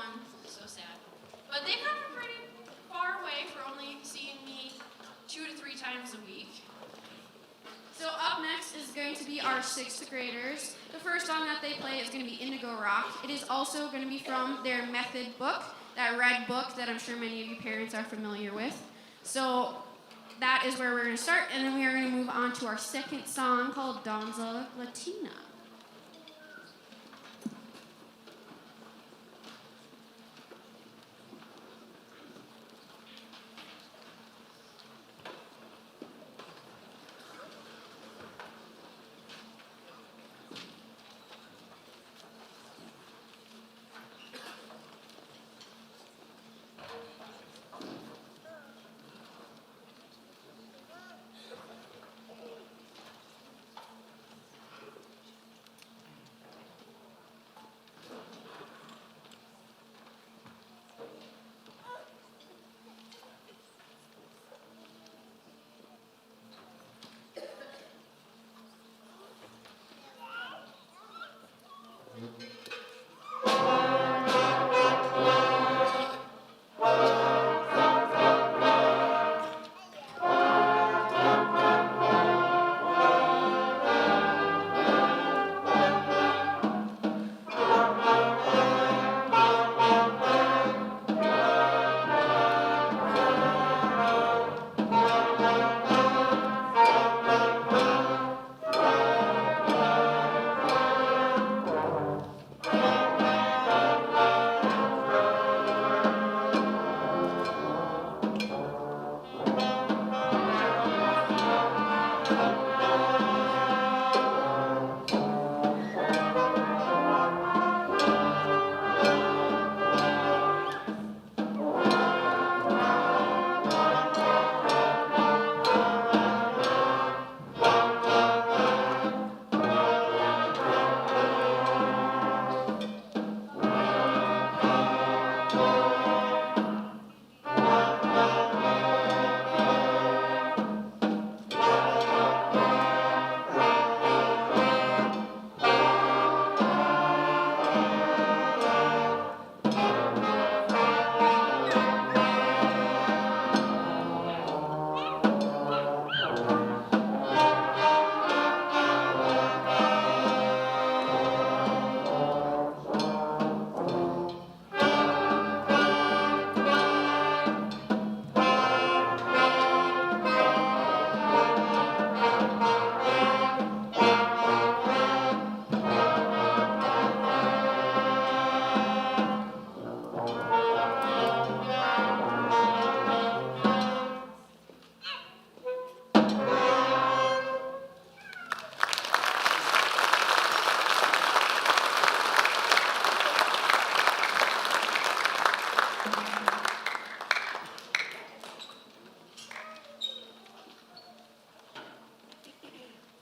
one. So sad. But they come from pretty far away for only seeing me 2 to 3 times a week. So up next is going to be our 6th graders. The first song that they play is going to be Indigo Rock. It is also going to be from their method book, that red book that I'm sure many of you parents are familiar with. So that is where we're going to start, and then we are going to move on to our second song called Donza Latina.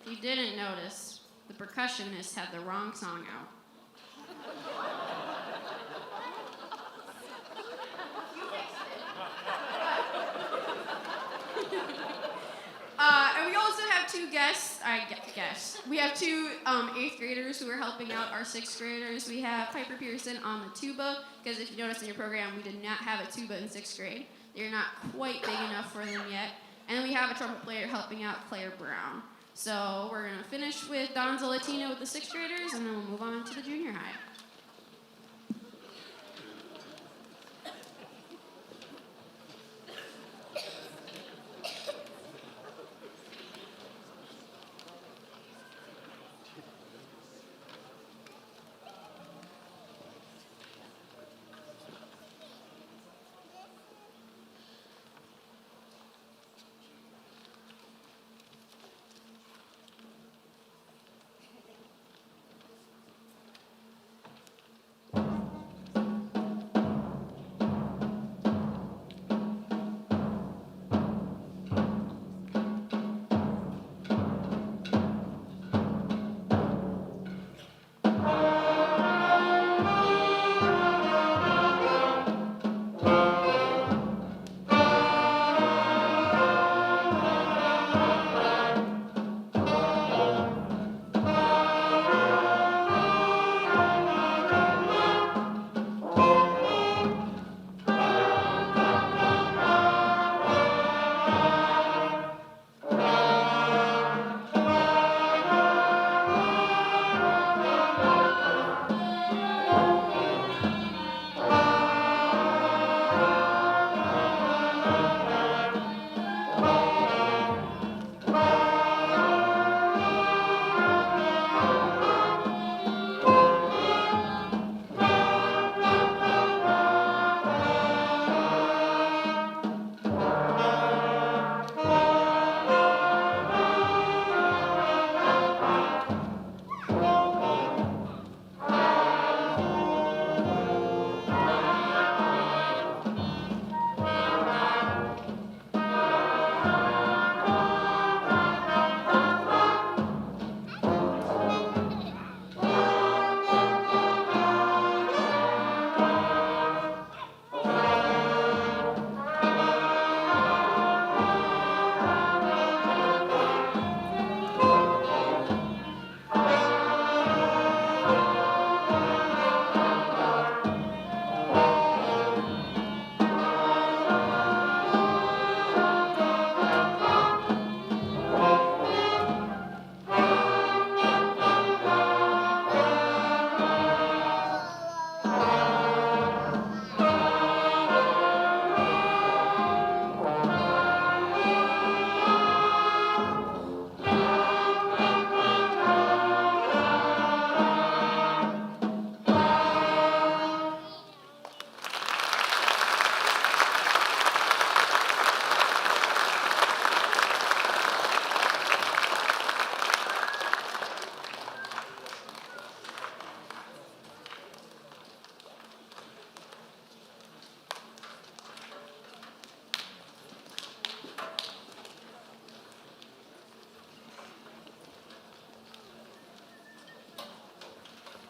If you didn't notice, the percussionists had the wrong song out. And we also have 2 guests, we have 2 8th graders who are helping out our 6th graders. We have Piper Pearson on the tuba, because if you notice in your program, we did not have a tuba in 6th grade. They're not quite big enough for them yet. And then we have a trumpet player helping out Claire Brown. So we're going to finish with Donza Latina with the 6th graders, and then we'll move on to the junior high.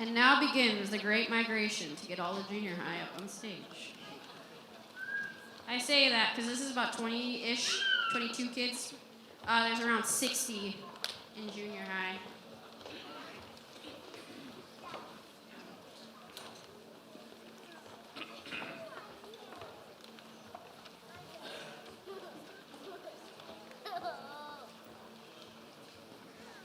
And now begins the great migration to get all the junior high up on stage. I say that because this is about 20-ish, 22 kids. There's around 60 in junior high.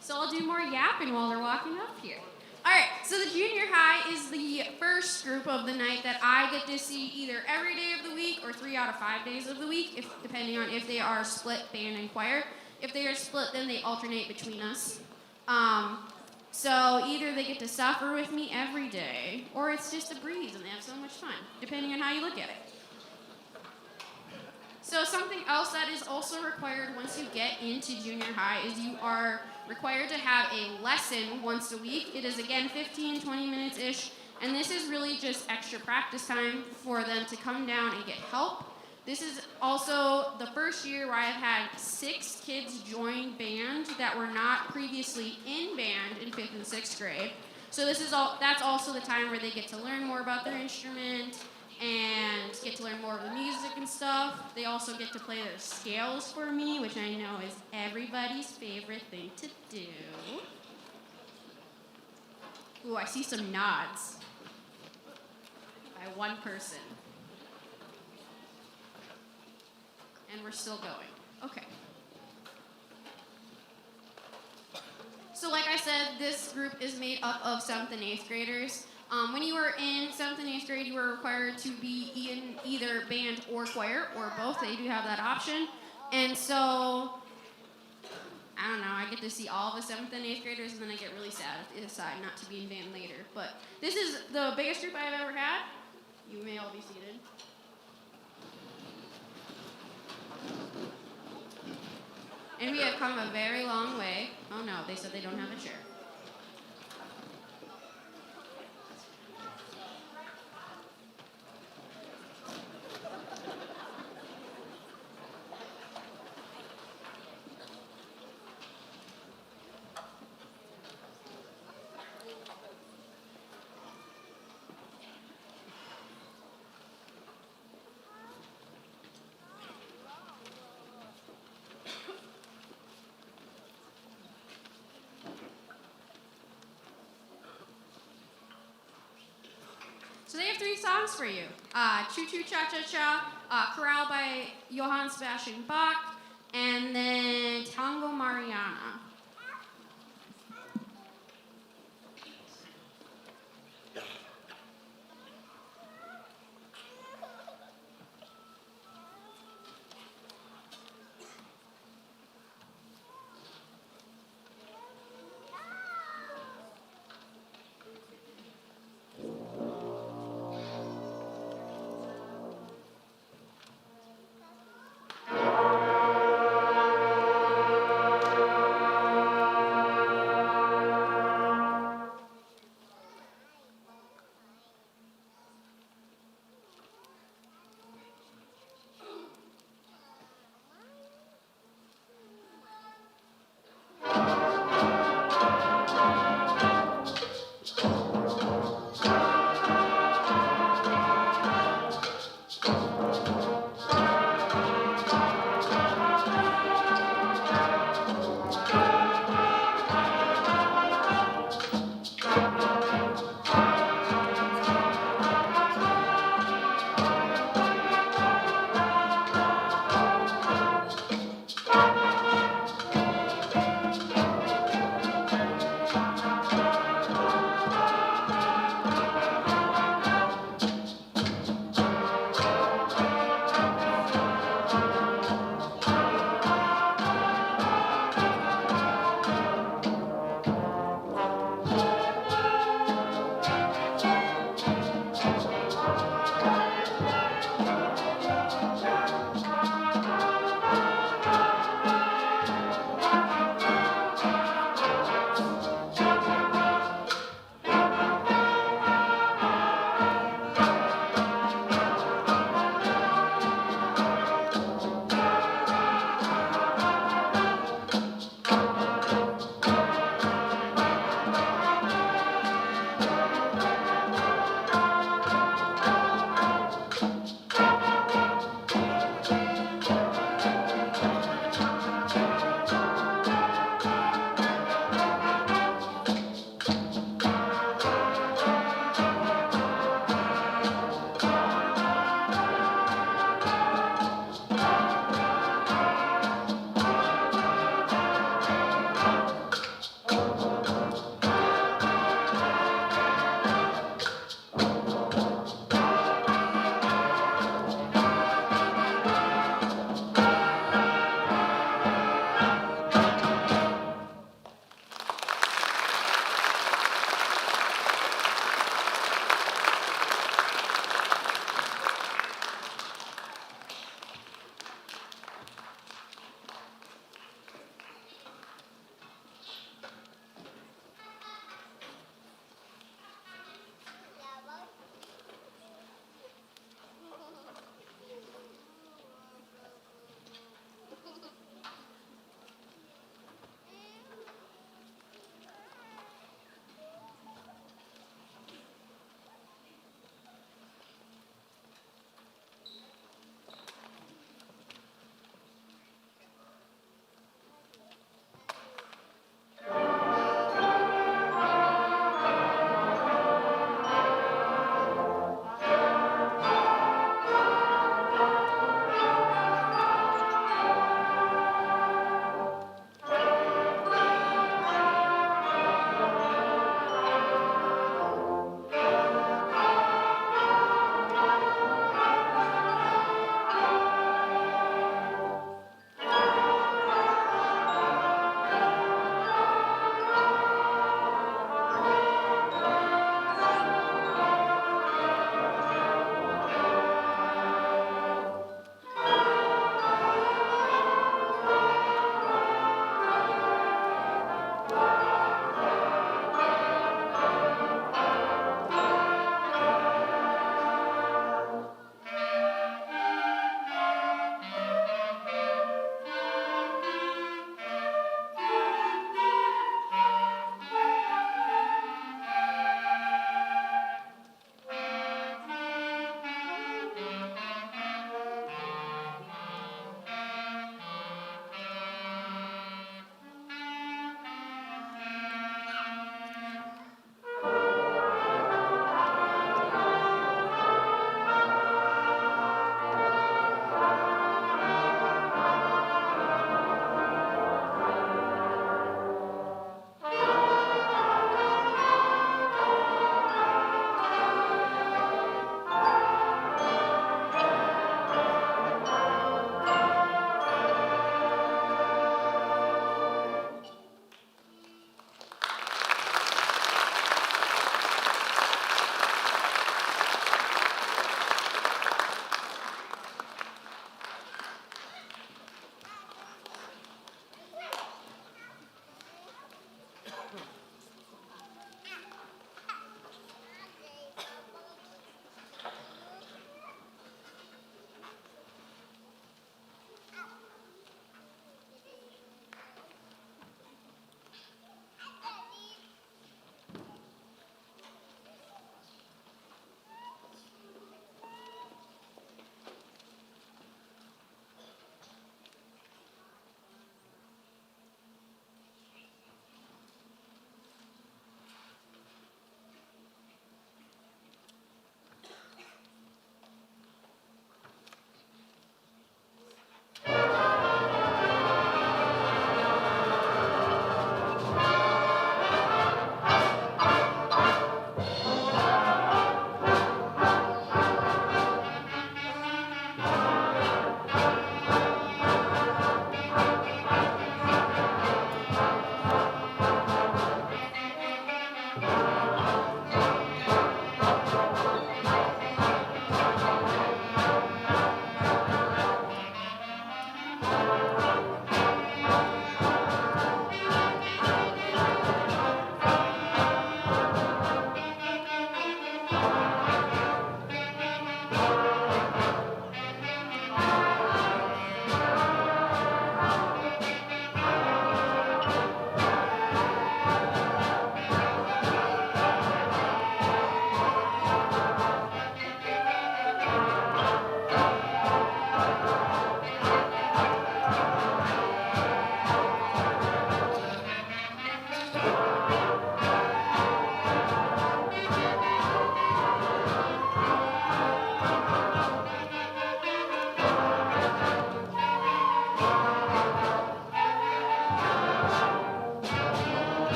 So I'll do more yapping while they're walking up here. All right, so the junior high is the first group of the night that I get to see either every day of the week or 3 out of 5 days of the week, depending on if they are split band and choir. If they are split, then they alternate between us. So either they get to suffer with me every day, or it's just a breeze and they have so much fun, depending on how you look at it. So something else that is also required once you get into junior high is you are required to have a lesson once a week. It is, again, 15, 20 minutes-ish, and this is really just extra practice time for them to come down and get help. This is also the first year where I've had 6 kids join band that were not previously in band in 5th and 6th grade. So that's also the time where they get to learn more about their instrument and get to learn more of the music and stuff. They also get to play their scales for me, which I know is everybody's favorite thing to do. Ooh, I see some nods by one person. And we're still going. Okay. So like I said, this group is made up of 7th and 8th graders. When you were in 7th and 8th grade, you were required to be in either band or choir, or both. They do have that option. And so, I don't know, I get to see all the 7th and 8th graders, and then I get really sad if they decide not to be in band later. But this is the biggest group I've ever had. You may all be seated. And we have come a very long way. Oh no, they said they don't have a chair. So they have 3 songs for you. Choo Choo Cha Cha Cha, Chorale by Johann Sebastian Bach, and then Tango Mariana.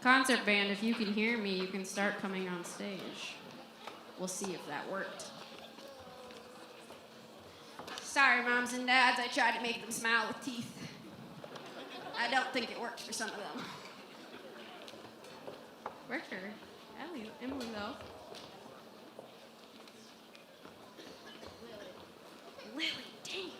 Concert band, if you can hear me, you can start coming on stage. We'll see if that worked. Sorry, moms and dads, I tried to make them smile with teeth. I don't think it worked for some of them. Worked for Emily, though. Lily, dang.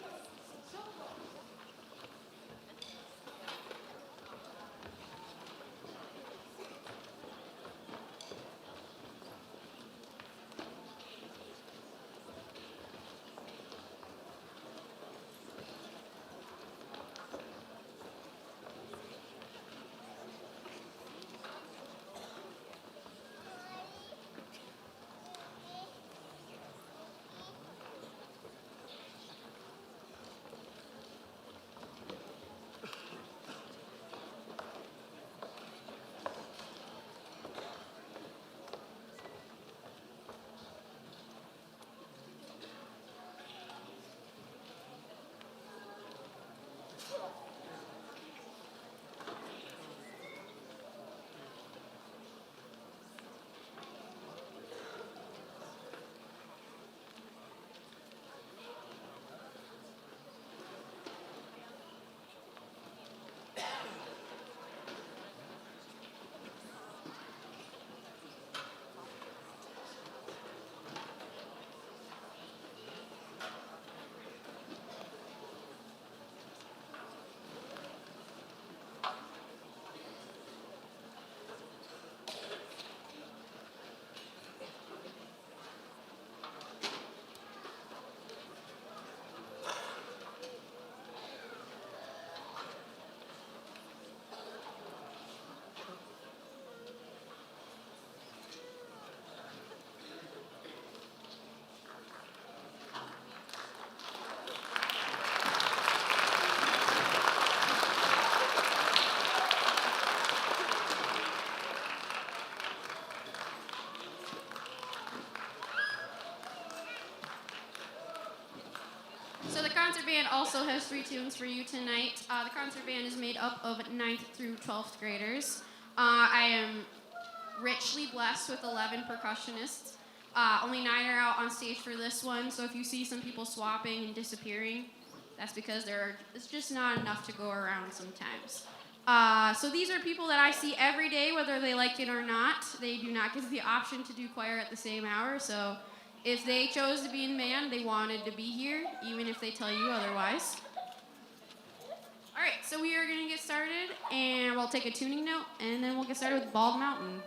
So the concert band also has 3 tunes for you tonight. The concert band is made up of 9th through 12th graders. I am richly blessed with 11 percussionists. Only 9 are out on stage for this one, so if you see some people swapping and disappearing, that's because it's just not enough to go around sometimes. So these are people that I see every day, whether they like it or not. They do not get the option to do choir at the same hour, so if they chose to be in band, they wanted to be here, even if they tell you otherwise. All right, so we are going to get started, and we'll take a tuning note, and then we'll get started with Bald Mountain.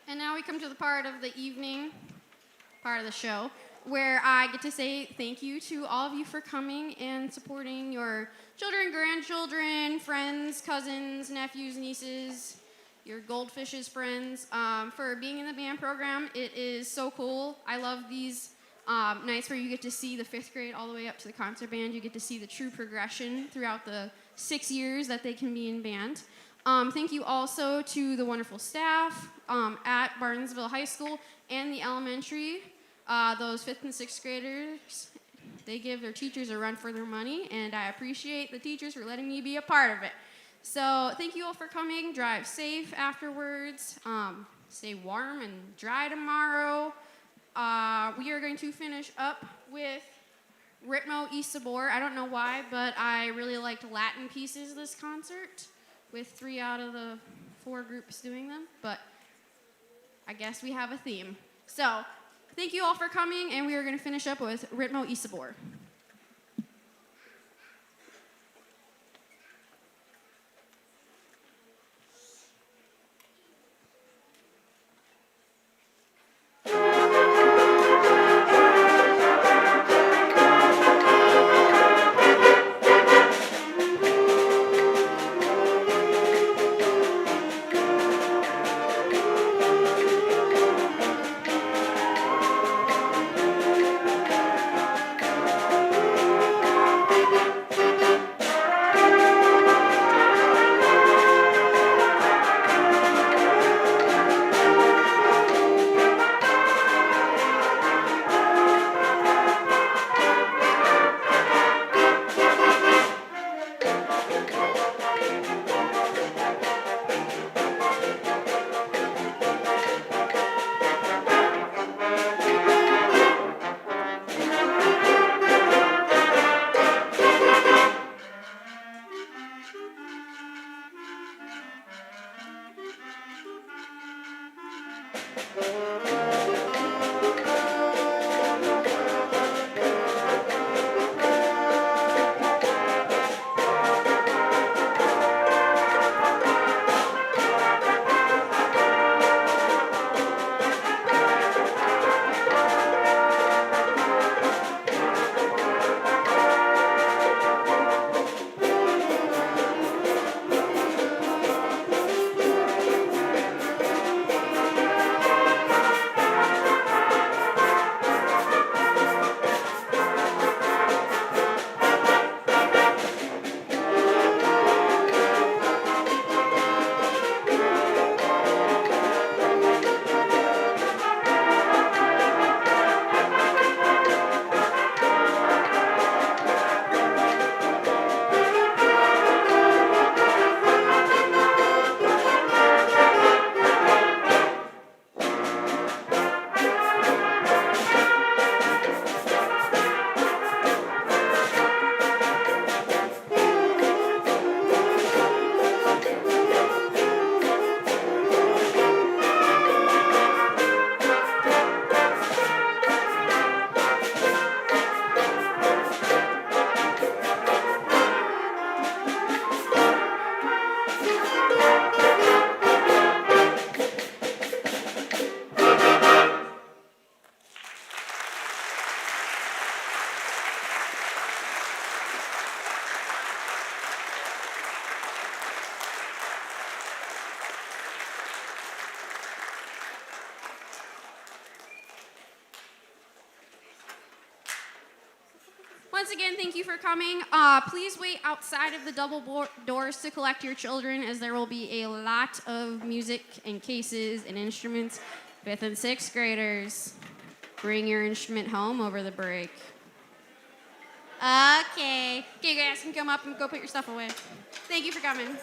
And now we come to the part of the evening, part of the show, where I get to say thank you to all of you for coming and supporting your children, grandchildren, friends, cousins, nephews, nieces, your goldfish's friends, for being in the band program. It is so cool. I love these nights where you get to see the 5th grade all the way up to the concert band. You get to see the true progression throughout the 6 years that they can be in band. Thank you also to the wonderful staff at Barnesville High School and the elementary, those 5th and 6th graders. they give their teachers a run for their money, and I appreciate the teachers for letting me be a part of it. So thank you all for coming. Drive safe afterwards. Stay warm and dry tomorrow. We are going to finish up with Ritmo y Sabor. I don't know why, but I really liked Latin pieces this concert, with 3 out of the 4 groups doing them, but I guess we have a theme. So thank you all for coming, and we are going to finish up with Ritmo y Sabor. Once again, thank you for coming. Please wait outside of the double doors to collect your children, as there will be a lot of music and cases and instruments. 5th and 6th graders, bring your instrument home over the break. Okay. Okay, you guys can come up and go put your stuff away. Thank you for coming.